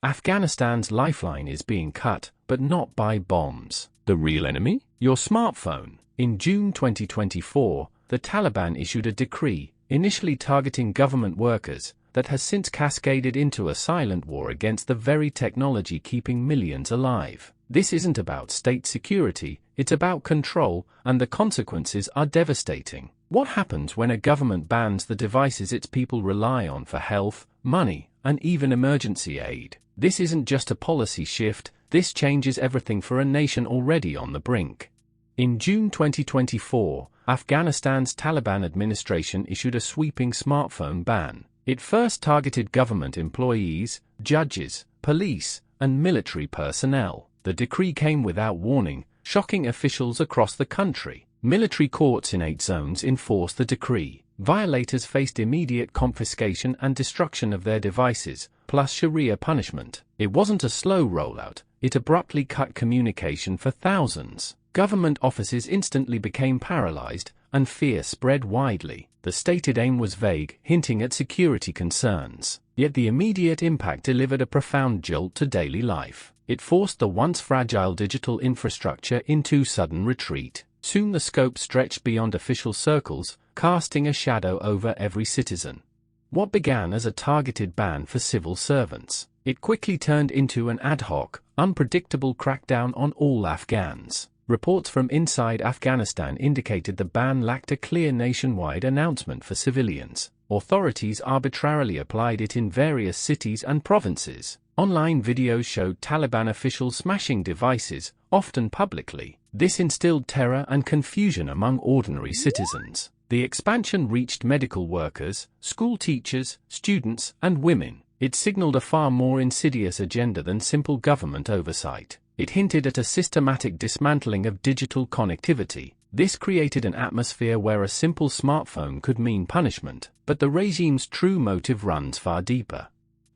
Afghanistan's lifeline is being cut, but not by bombs. The real enemy? Your smartphone. In June 2024, the Taliban issued a decree, initially targeting government workers, that has since cascaded into a silent war against the very technology keeping millions alive. This isn't about state security, it's about control, and the consequences are devastating. What happens when a government bans the devices its people rely on for health, money, and even emergency aid? This isn't just a policy shift, this changes everything for a nation already on the brink. In June 2024, Afghanistan's Taliban administration issued a sweeping smartphone ban. It first targeted government employees, judges, police, and military personnel. The decree came without warning, shocking officials across the country. Military courts in 8 zones enforced the decree. Violators faced immediate confiscation and destruction of their devices, plus Sharia punishment. It wasn't a slow rollout, it abruptly cut communication for thousands. Government offices instantly became paralyzed, and fear spread widely. The stated aim was vague, hinting at security concerns. Yet the immediate impact delivered a profound jolt to daily life. It forced the once fragile digital infrastructure into sudden retreat. Soon the scope stretched beyond official circles, casting a shadow over every citizen. What began as a targeted ban for civil servants, it quickly turned into an ad hoc, unpredictable crackdown on all Afghans. Reports from inside Afghanistan indicated the ban lacked a clear nationwide announcement for civilians. Authorities arbitrarily applied it in various cities and provinces. Online videos showed Taliban officials smashing devices, often publicly. This instilled terror and confusion among ordinary citizens. The expansion reached medical workers, school teachers, students, and women. It signaled a far more insidious agenda than simple government oversight. It hinted at a systematic dismantling of digital connectivity. This created an atmosphere where a simple smartphone could mean punishment, but the regime's true motive runs far deeper.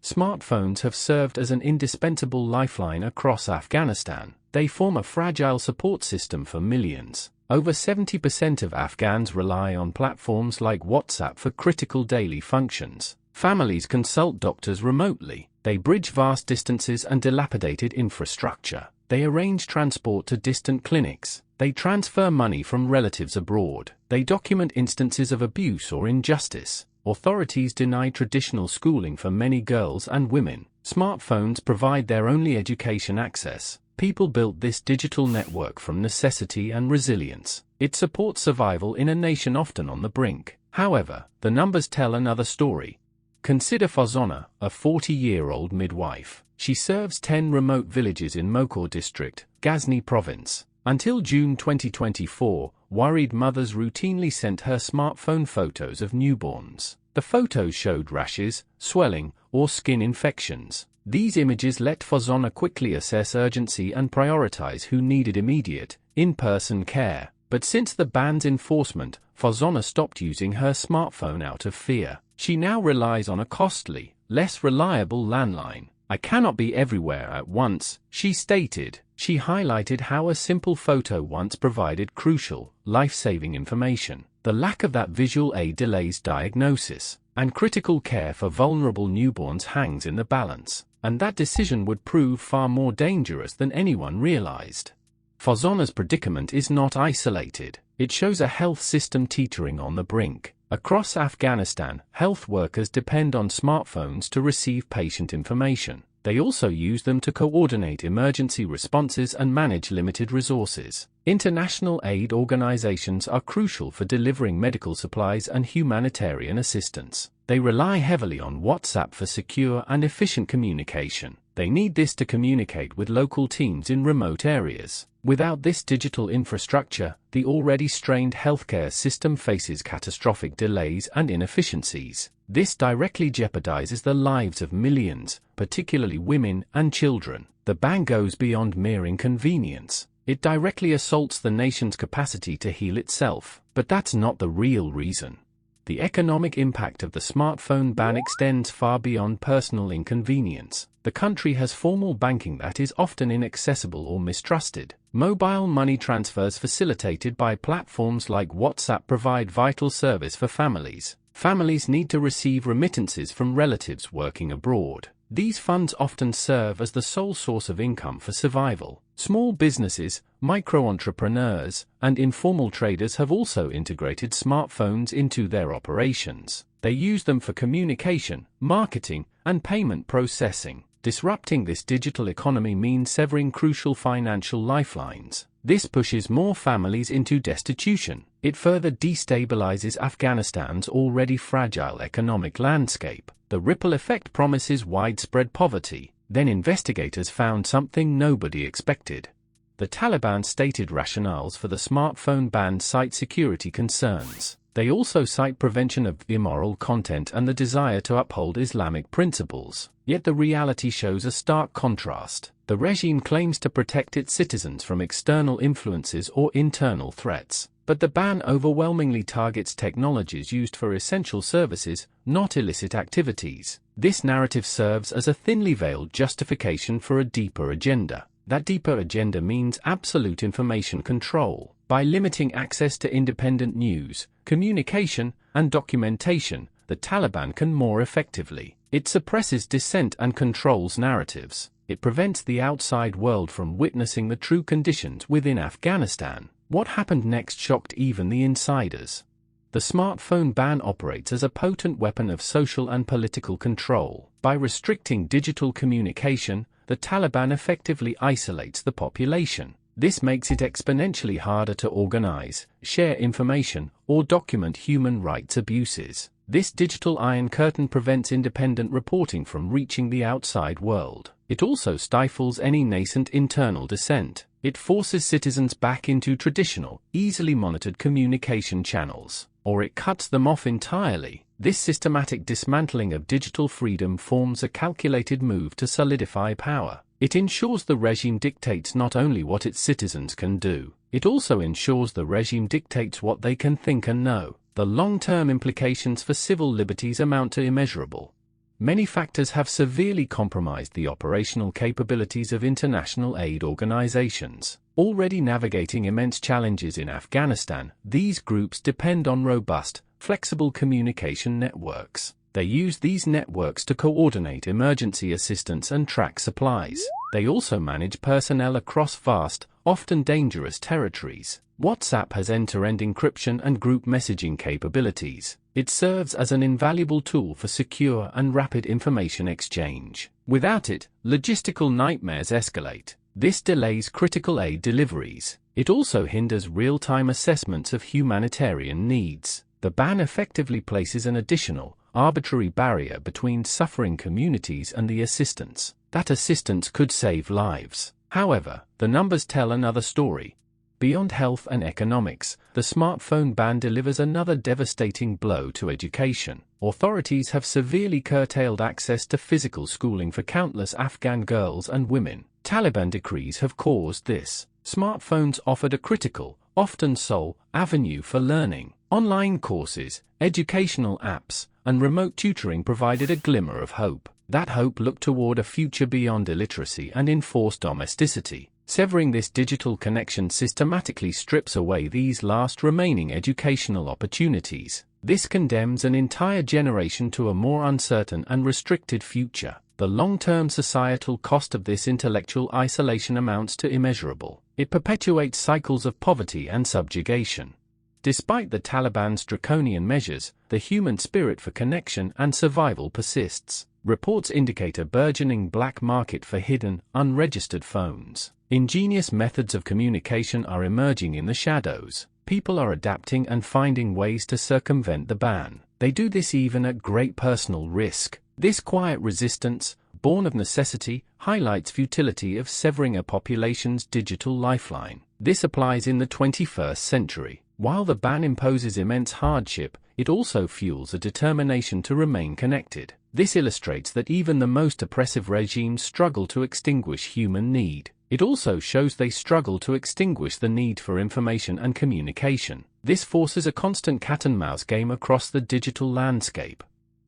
Smartphones have served as an indispensable lifeline across Afghanistan. They form a fragile support system for millions. Over 70% of Afghans rely on platforms like WhatsApp for critical daily functions. Families consult doctors remotely. They bridge vast distances and dilapidated infrastructure. They arrange transport to distant clinics. They transfer money from relatives abroad. They document instances of abuse or injustice. Authorities deny traditional schooling for many girls and women. Smartphones provide their only education access. People built this digital network from necessity and resilience. It supports survival in a nation often on the brink. However, the numbers tell another story. Consider Fazona, a 40-year-old midwife. She serves 10 remote villages in Mokor district, Ghazni province. Until June 2024, worried mothers routinely sent her smartphone photos of newborns. The photos showed rashes, swelling, or skin infections. These images let Fazona quickly assess urgency and prioritize who needed immediate, in-person care. But since the ban's enforcement, Fazona stopped using her smartphone out of fear. She now relies on a costly, less reliable landline. "I cannot be everywhere at once," she stated. She highlighted how a simple photo once provided crucial, life-saving information. The lack of that visual aid delays diagnosis, and critical care for vulnerable newborns hangs in the balance. And that decision would prove far more dangerous than anyone realized. Fazona's predicament is not isolated. It shows a health system teetering on the brink. Across Afghanistan, health workers depend on smartphones to receive patient information. They also use them to coordinate emergency responses and manage limited resources. International aid organizations are crucial for delivering medical supplies and humanitarian assistance. They rely heavily on WhatsApp for secure and efficient communication. They need this to communicate with local teams in remote areas. Without this digital infrastructure, the already strained healthcare system faces catastrophic delays and inefficiencies. This directly jeopardizes the lives of millions, particularly women and children. The ban goes beyond mere inconvenience. It directly assaults the nation's capacity to heal itself. But that's not the real reason. The economic impact of the smartphone ban extends far beyond personal inconvenience. The country has formal banking that is often inaccessible or mistrusted. Mobile money transfers facilitated by platforms like WhatsApp provide vital service for families. Families need to receive remittances from relatives working abroad. These funds often serve as the sole source of income for survival. Small businesses, micro-entrepreneurs, and informal traders have also integrated smartphones into their operations. They use them for communication, marketing, and payment processing. Disrupting this digital economy means severing crucial financial lifelines. This pushes more families into destitution. It further destabilizes Afghanistan's already fragile economic landscape. The ripple effect promises widespread poverty. Then investigators found something nobody expected. The Taliban stated rationales for the smartphone ban cite security concerns. They also cite prevention of immoral content and the desire to uphold Islamic principles. Yet the reality shows a stark contrast. The regime claims to protect its citizens from external influences or internal threats, but the ban overwhelmingly targets technologies used for essential services, not illicit activities. This narrative serves as a thinly veiled justification for a deeper agenda. That deeper agenda means absolute information control. By limiting access to independent news, communication, and documentation, the Taliban can more effectively. It suppresses dissent and controls narratives. It prevents the outside world from witnessing the true conditions within Afghanistan. What happened next shocked even the insiders. The smartphone ban operates as a potent weapon of social and political control. By restricting digital communication, the Taliban effectively isolates the population. This makes it exponentially harder to organize, share information, or document human rights abuses. This digital iron curtain prevents independent reporting from reaching the outside world. It also stifles any nascent internal dissent. It forces citizens back into traditional, easily monitored communication channels, or it cuts them off entirely. This systematic dismantling of digital freedom forms a calculated move to solidify power. It ensures the regime dictates not only what its citizens can do, it also ensures the regime dictates what they can think and know. The long-term implications for civil liberties amount to immeasurable. Many factors have severely compromised the operational capabilities of international aid organizations. Already navigating immense challenges in Afghanistan, these groups depend on robust, flexible communication networks. They use these networks to coordinate emergency assistance and track supplies. They also manage personnel across vast, often dangerous territories. WhatsApp has end-to-end encryption and group messaging capabilities. It serves as an invaluable tool for secure and rapid information exchange. Without it, logistical nightmares escalate. This delays critical aid deliveries. It also hinders real-time assessments of humanitarian needs. The ban effectively places an additional, arbitrary barrier between suffering communities and the assistance. That assistance could save lives. However, the numbers tell another story. Beyond health and economics, the smartphone ban delivers another devastating blow to education. Authorities have severely curtailed access to physical schooling for countless Afghan girls and women. Taliban decrees have caused this. Smartphones offered a critical, often sole, avenue for learning. Online courses, educational apps, and remote tutoring provided a glimmer of hope. That hope looked toward a future beyond illiteracy and enforced domesticity. Severing this digital connection systematically strips away these last remaining educational opportunities. This condemns an entire generation to a more uncertain and restricted future. The long-term societal cost of this intellectual isolation amounts to immeasurable. It perpetuates cycles of poverty and subjugation. Despite the Taliban's draconian measures, the human spirit for connection and survival persists. Reports indicate a burgeoning black market for hidden, unregistered phones. Ingenious methods of communication are emerging in the shadows. People are adapting and finding ways to circumvent the ban. They do this even at great personal risk. This quiet resistance, born of necessity, highlights futility of severing a population's digital lifeline. This applies in the 21st century. While the ban imposes immense hardship, it also fuels a determination to remain connected. This illustrates that even the most oppressive regimes struggle to extinguish human need. It also shows they struggle to extinguish the need for information and communication. This forces a constant cat-and-mouse game across the digital landscape.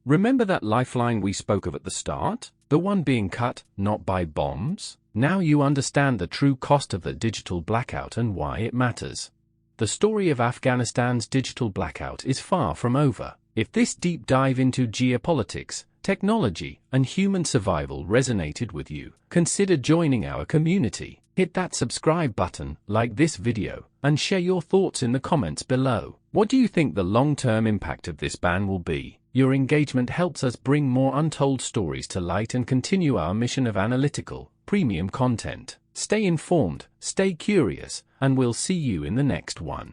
Remember that lifeline we spoke of at the start? The one being cut, not by bombs? Now you understand the true cost of the digital blackout and why it matters. The story of Afghanistan's digital blackout is far from over. If this deep dive into geopolitics, technology, and human survival resonated with you, consider joining our community. Hit that subscribe button, like this video, and share your thoughts in the comments below. What do you think the long-term impact of this ban will be? Your engagement helps us bring more untold stories to light and continue our mission of analytical, premium content. Stay informed, stay curious, and we'll see you in the next one.